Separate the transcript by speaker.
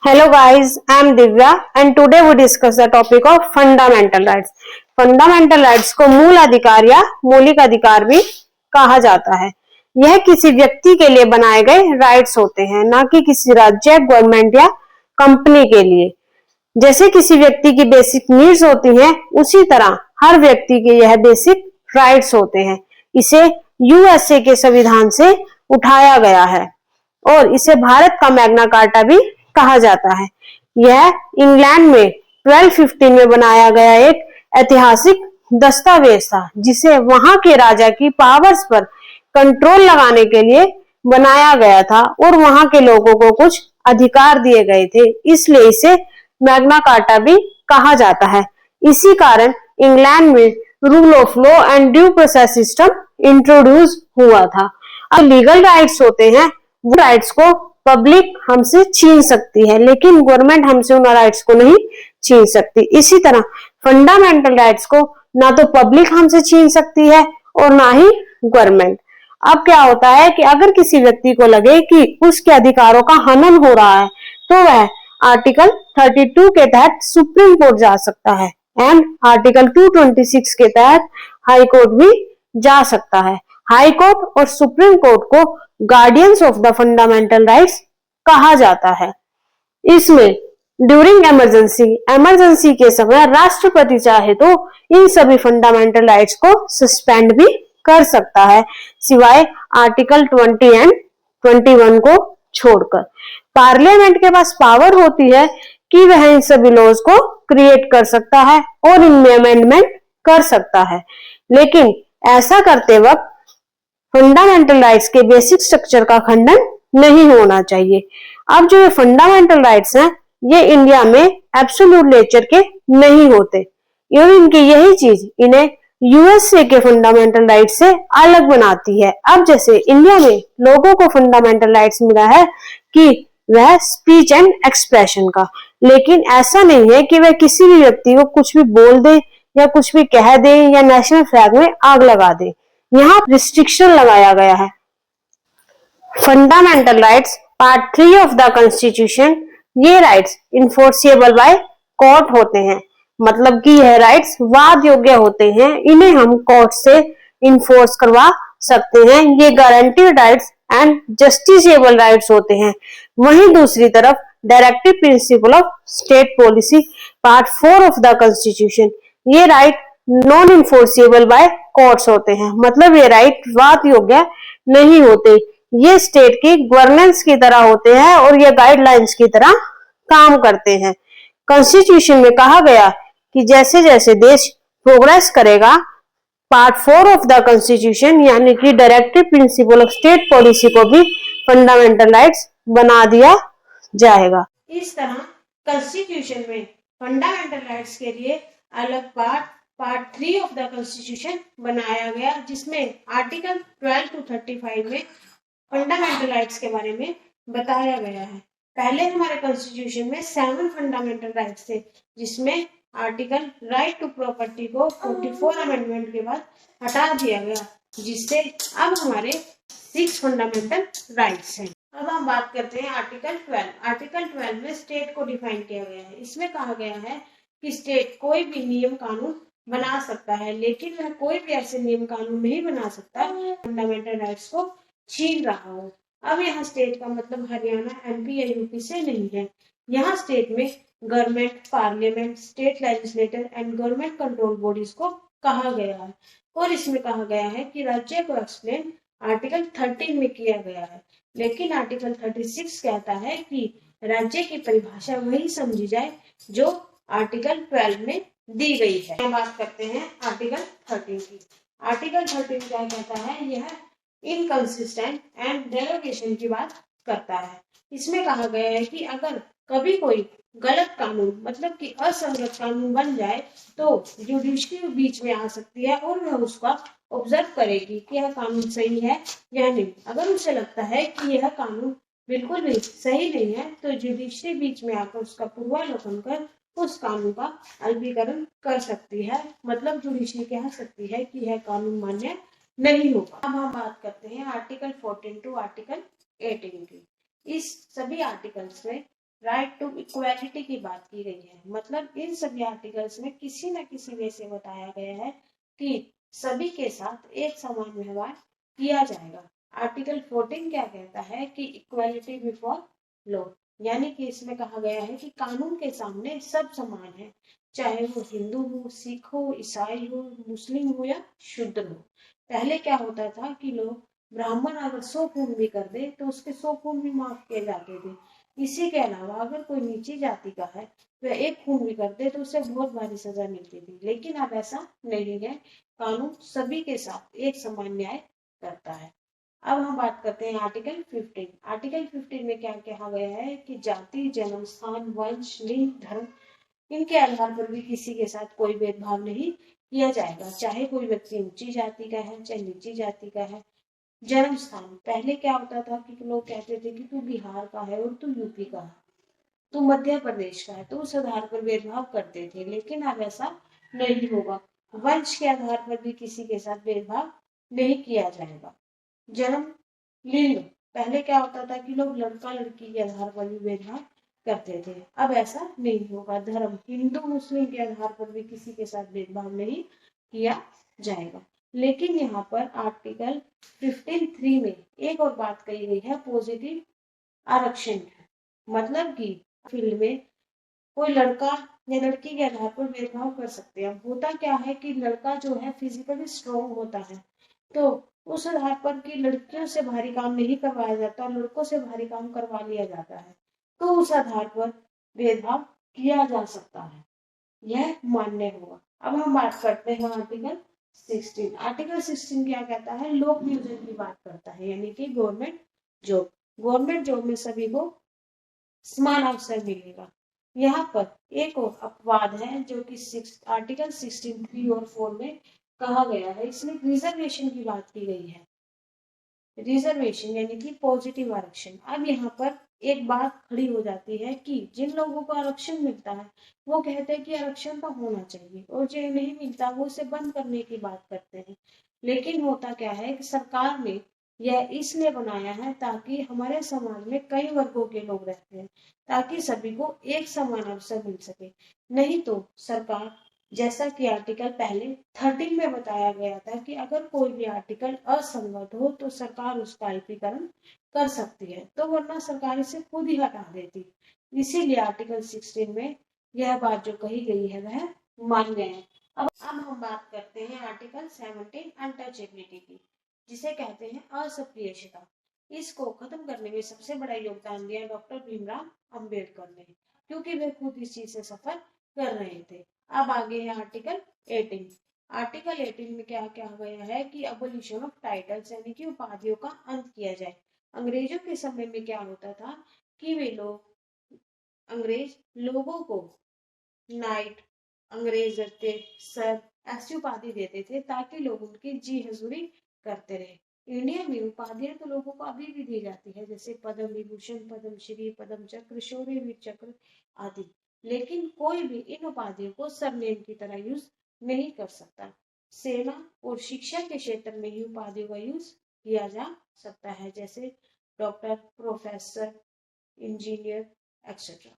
Speaker 1: Hello guys, I am Divya and today we discuss the topic of fundamental rights. Fundamental rights को मूल अधिकार या मौलिक अधिकार भी कहा जाता है। यह किसी व्यक्ति के लिए बनाए गए राइट्स होते हैं, ना कि किसी राज्य, गवर्नमेंट या कंपनी के लिए। जैसे किसी व्यक्ति की बेसिक नीड्स होती हैं, उसी तरह हर व्यक्ति के यह बेसिक राइट्स होते हैं। इसे यूएसए के संविधान से उठाया गया है और इसे भारत का मैग्ना कार्टा भी कहा जाता है। यह इंग्लैंड में 1215 में बनाया गया एक ऐतिहासिक दस्तावेज था, जिसे वहां के राजा की पावर्स पर कंट्रोल लगाने के लिए बनाया गया था और वहां के लोगों को कुछ अधिकार दिए गए थे, इसलिए इसे मैग्ना कार्टा भी कहा जाता है। इसी कारण इंग्लैंड में rule of law and due process system introduce हुआ था। अब लीगल राइट्स होते हैं, वो राइट्स को पब्लिक हमसे छीन सकती है, लेकिन गवर्नमेंट हमसे उन राइट्स को नहीं छीन सकती। इसी तरह फंडामेंटल राइट्स को ना तो पब्लिक हमसे छीन सकती है और ना ही गवर्नमेंट। अब क्या होता है कि अगर किसी व्यक्ति को लगे कि उसके अधिकारों का हनन हो रहा है, तो वह आर्टिकल 32 के तहत सुप्रीम कोर्ट जा सकता है एंड आर्टिकल 226 के तहत हाई कोर्ट भी जा सकता है। हाई कोर्ट और सुप्रीम कोर्ट को guardians of the fundamental rights कहा जाता है। इसमें ड्यूरिंग इमरजेंसी के समय राष्ट्रपति चाहे तो इन सभी फंडामेंटल राइट्स को सस्पेंड भी कर सकता है, सिवाय आर्टिकल 20 एंड 21 को छोड़कर। पार्लियामेंट के पास पावर होती है कि वह इन सभी लॉज को क्रिएट कर सकता है और इनमें अमेंडमेंट कर सकता है, लेकिन ऐसा करते वक्त फंडामेंटल राइट्स के बेसिक स्ट्रक्चर का खंडन नहीं होना चाहिए। अब जो ये फंडामेंटल राइट्स हैं, ये इंडिया में एब्सोल्यूट नेचर के नहीं होते, इनकी यही चीज इन्हें यूएसए के फंडामेंटल राइट्स से अलग बनाती है। अब जैसे इंडिया में लोगों को फंडामेंटल राइट्स मिला है कि वह स्पीच एंड एक्सप्रेशन का, लेकिन ऐसा नहीं है कि वह किसी भी व्यक्ति को कुछ भी बोल दे या कुछ भी कह दे या नेशनल फ्लैग में आग लगा दे। यहाँ रिस्ट्रिक्शन लगाया गया है। Fundamental rights part 3 of the constitution, ये राइट्स इन्फोर्सिएबल बाय कोर्ट होते हैं, मतलब कि यह राइट्स वाद योग्य होते हैं, इन्हें हम कोर्ट से इन्फोर्स करवा सकते हैं। ये guaranteed rights and justiciable rights होते हैं। वहीं दूसरी तरफ directive principle of state policy part 4 of the constitution, ये right non enforceable by courts होते हैं, मतलब ये राइट वाद योग्य नहीं होते। ये स्टेट की गवर्नेंस की तरह होते हैं और ये गाइडलाइंस की तरह काम करते हैं। कॉन्स्टिट्यूशन में कहा गया कि जैसे जैसे देश प्रोग्रेस करेगा, पार्ट 4 ऑफ द कॉन्स्टिट्यूशन यानी कि directive principle of state policy को भी फंडामेंटल राइट्स बना दिया जाएगा। इस तरह कॉन्स्टिट्यूशन में फंडामेंटल राइट्स के लिए अलग पार्ट 3 ऑफ द कॉन्स्टिट्यूशन बनाया गया, जिसमें आर्टिकल 12 to 35 में फंडामेंटल राइट्स के बारे में बताया गया है। पहले हमारे कॉन्स्टिट्यूशन में 7 फंडामेंटल राइट्स थे, जिसमें आर्टिकल राइट टू प्रॉपर्टी को 44 अमेंडमेंट के बाद हटा दिया गया, जिससे अब हमारे 6 फंडामेंटल राइट्स हैं। अब हम बात करते हैं आर्टिकल 12। आर्टिकल 12 में स्टेट को डिफाइन किया गया है। इसमें कहा गया है कि स्टेट कोई भी नियम कानून बना सकता है, लेकिन वह कोई भी ऐसे नियम कानून नहीं बना सकता फंडामेंटल राइट्स को छीन रहा हो। अब यहाँ स्टेट का मतलब हरियाणा, एमपी या यूपी से नहीं है। यहाँ स्टेट में government, parliament, state legislator and government control bodies को कहा गया है, और इसमें कहा गया है कि राज्य को एक्सप्लेन आर्टिकल 13 में किया गया है, लेकिन आर्टिकल 36 कहता है कि राज्य की परिभाषा वही समझी जाए जो आर्टिकल 12 में दी गई है। हम बात करते हैं आर्टिकल 13 की। आर्टिकल 13 क्या कहता है? यह इनकंसिस्टेंट एंड डेरोगेशन की बात करता है। इसमें कहा गया है कि अगर कभी कोई गलत कानून मतलब कि असंगत कानून बन जाए तो जुडिशरी बीच में आ सकती है और वह उसका ऑब्जर्व करेगी कि यह कानून सही है या नहीं। अगर उसे लगता है कि यह कानून बिल्कुल भी सही नहीं है तो जुडिशरी बीच में आकर उसका पूर्वावलोकन कर उस कानून का अल्पीकरण कर सकती है, मतलब जुडिशरी कह सकती है कि यह कानून मान्य नहीं होगा। अब हम बात करते हैं आर्टिकल 14 टू आर्टिकल 18 की। इस सभी आर्टिकल्स में
Speaker 2: राइट टू इक्वालिटी की बात की गई है। मतलब इन सभी आर्टिकल्स में किसी न किसी वे से बताया गया है कि सभी के साथ एक समान व्यवहार किया जाएगा। आर्टिकल 14 क्या कहता है कि इक्वालिटी बिफोर लॉ, यानी कि इसमें कहा गया है कि कानून के सामने सब समान है, चाहे वो हिंदू हो, सिख हो, ईसाई हो, मुस्लिम हो या शूद्र हो। पहले क्या होता था कि लोग ब्राह्मण अगर 100 खून भी कर दे तो उसके 100 खून भी माफ किए जाते थे। इसी के अलावा अगर कोई नीची जाति का है वह एक खून भी कर दे तो उसे बहुत भारी सजा मिलती थी। लेकिन अब ऐसा नहीं है, कानून सभी के साथ एक समान न्याय करता है। अब हम बात करते हैं आर्टिकल 15। आर्टिकल 15 में क्या कहा गया है कि जाति, जन्म स्थान, वंश, लिंग, धर्म इनके आधार पर भी किसी के साथ कोई भेदभाव नहीं किया जाएगा, चाहे कोई व्यक्ति ऊंची जाति का है चाहे नीची जाति का है। जन्म स्थान, पहले क्या होता था कि लोग कहते थे कि तू बिहार का है और तू यूपी का है, तू मध्य प्रदेश का है, तो उस आधार पर भेदभाव करते थे। लेकिन अब ऐसा नहीं होगा, वंश के आधार पर भी किसी के साथ भेदभाव नहीं किया जाएगा। जन्म, लिंग, पहले क्या होता था कि लोग लड़का लड़की के आधार पर भी भेदभाव करते थे, अब ऐसा नहीं होगा। धर्म, हिंदू मुस्लिम के आधार पर भी किसी के साथ भेदभाव नहीं किया जाएगा। लेकिन यहाँ पर आर्टिकल 15(3) में एक और बात कही गई है, पॉजिटिव आरक्षण। मतलब कि फील्ड में कोई लड़का या लड़की के आधार पर भेदभाव कर सकते हैं। अब होता क्या है कि लड़का जो है फिजिकली स्ट्रॉन्ग होता है, तो उस आधार पर कि लड़कियों से भारी काम नहीं करवाया जाता, लड़कों से भारी काम करवा लिया जाता है, तो उस आधार पर भेदभाव किया जा सकता है, यह मान्य होगा। अब हम बात करते हैं आर्टिकल 16। आर्टिकल 16 क्या कहता है, लोक नियोजन की बात करता है, यानी कि गवर्नमेंट जॉब। गवर्नमेंट जॉब में सभी को समान अवसर मिलेगा। यहाँ पर एक और अपवाद है जो कि आर्टिकल 16 3 और 4 में कहा गया है, इसमें रिजर्वेशन की बात की गई है। रिजर्वेशन यानी कि पॉजिटिव आरक्षण। अब यहाँ पर एक बात खड़ी हो जाती है कि जिन लोगों को आरक्षण मिलता है वो कहते हैं कि आरक्षण तो होना चाहिए, और जो नहीं मिलता वो उसे बंद करने की बात करते हैं। लेकिन होता क्या है कि सरकार ने यह इसलिए बनाया है ताकि हमारे समाज में कई वर्गों के लोग रहते हैं, ताकि सभी को एक समान अवसर मिल सके। नहीं तो सरकार, जैसा कि आर्टिकल पहले 13 में बताया गया था कि अगर कोई भी आर्टिकल असंगत हो तो सरकार उसका अल्पीकरण कर सकती है, तो वरना सरकार इसे खुद ही हटा देती। इसीलिए आर्टिकल 16 में यह बात जो कही गई है वह मान्य है। अब हम बात करते हैं आर्टिकल 17 अनटचेबिलिटी की, जिसे कहते हैं असक्रियता। इसको खत्म करने में सबसे बड़ा योगदान दिया डॉक्टर भीमराव अंबेडकर ने, क्योंकि वे खुद इस चीज से सफर कर रहे थे। अब आगे है आर्टिकल 18। आर्टिकल 18 में क्या क्या गया है कि अबोलिशन ऑफ टाइटल्स, यानी कि उपाधियों का अंत किया जाए। अंग्रेजों के समय में क्या होता था कि वे लोग, अंग्रेज लोगों को नाइट, अंग्रेज रखते, सर, ऐसी उपाधि देते थे ताकि लोग उनकी जी हजूरी करते रहे। इंडिया में उपाधियां तो लोगों को अभी भी दी जाती है, जैसे पद्म विभूषण, पद्म श्री, पद्म चक्र, शौर्य वीर चक्र आदि। लेकिन कोई भी इन उपाधियों को सरनेम की तरह यूज नहीं कर सकता। सेना और शिक्षा के क्षेत्र में ही उपाधियों का यूज किया जा सकता है, जैसे डॉक्टर, प्रोफेसर, इंजीनियर एक्सेट्रा।